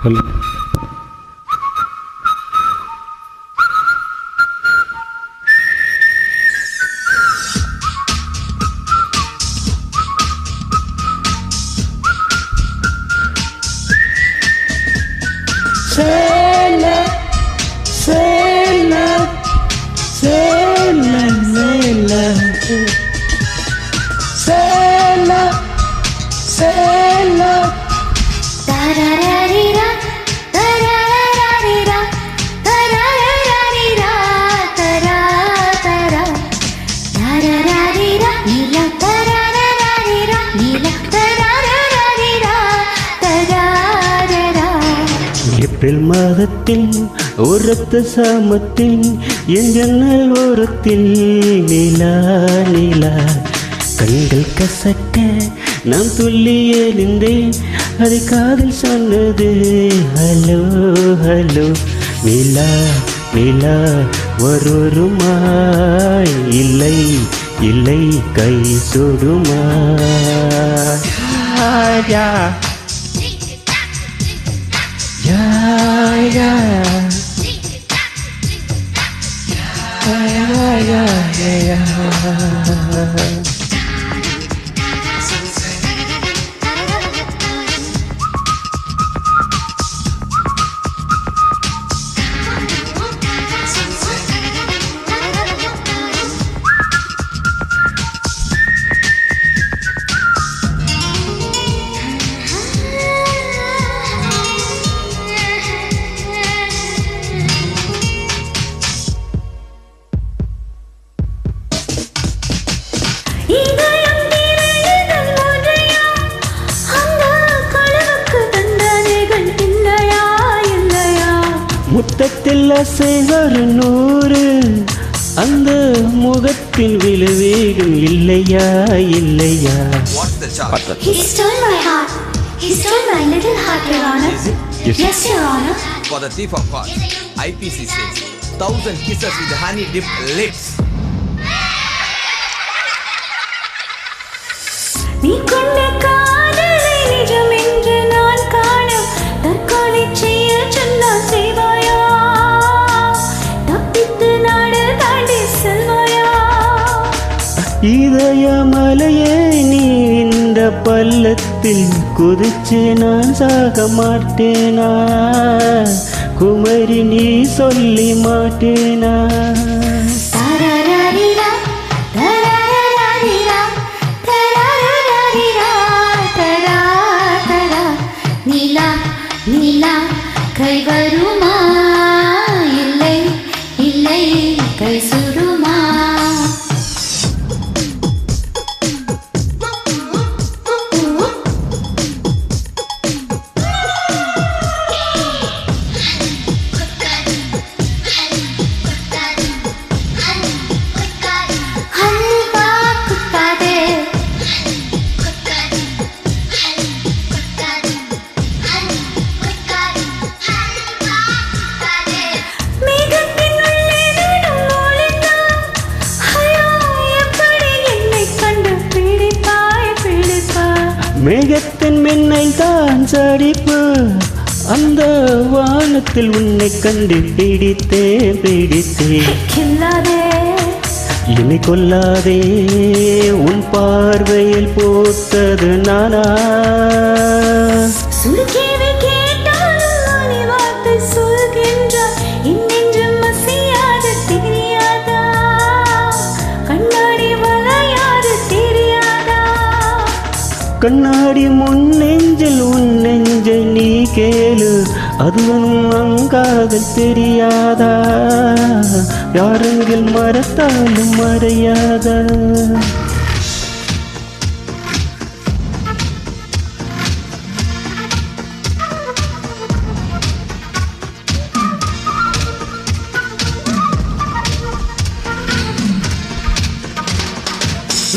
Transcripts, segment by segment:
Hello April மாதத்தில் உரத்த சாமத்தில் என் ஜன்னல் ஓரத்தில் நிலா நிலா கண்கள் கசக்க நான் துள்ளி எழுந்தேன் அதை காதில் சொன்னது ஹலோ ஹலோ நிலா நிலா வருமாய் இல்லை இல்லை கை சுடுமா முத்தத்தில் அசைவர் 100 அந்த முகத்தில் விழுவேடும் இல்லையா இல்லையா. He stole my heart. He stole my little heart, Your Honor. Yes, Your Honor. For the thief of hearts, IPC says 1,000 kisses with honey dipped lips. நீ கொண்ட காதலை நிஜம் என்று நான் காண தற்கொலை செய்ய சொன்னால் செய்வாயா? தப்பித்து நாடு தாண்டி செல்வாயா? இதய மலையே நீ இந்த பள்ளத்தில் குதிச்சு நான் சாக மாட்டேனா? குமரி நீ சொல்லி மாட்டேனா? நீலா கை வருமா இல்லை இல்லை கை சுடுமா? மேகத்தின் மின்னல் தான் சடிப்பு அந்த வானத்தில் உன்னை கண்டு பிடித்தேன் என்னை கொல்லாதே உன் பார்வையில் போட்டது நானா? கண்ணாடி முன் நெஞ்சில் உன் நெஞ்சை நீ கேளு அதுவும் அங்காதல் தெரியாதா? யாரெங்கில் மறத்தாலும் மறையாதா?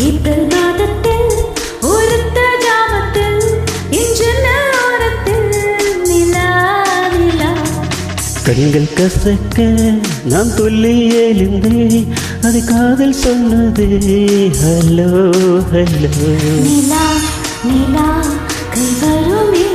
ஏப்ரல் மாதத்தில் ஒருத்த ஜாமத்தில் ஓரத்தில் நிலா நிலா கண்கள் கசக்க நான் துள்ளி எழுந்தேன் அது காதல் சொன்னது ஹலோ ஹலோ நிலா நிலா கை வருமே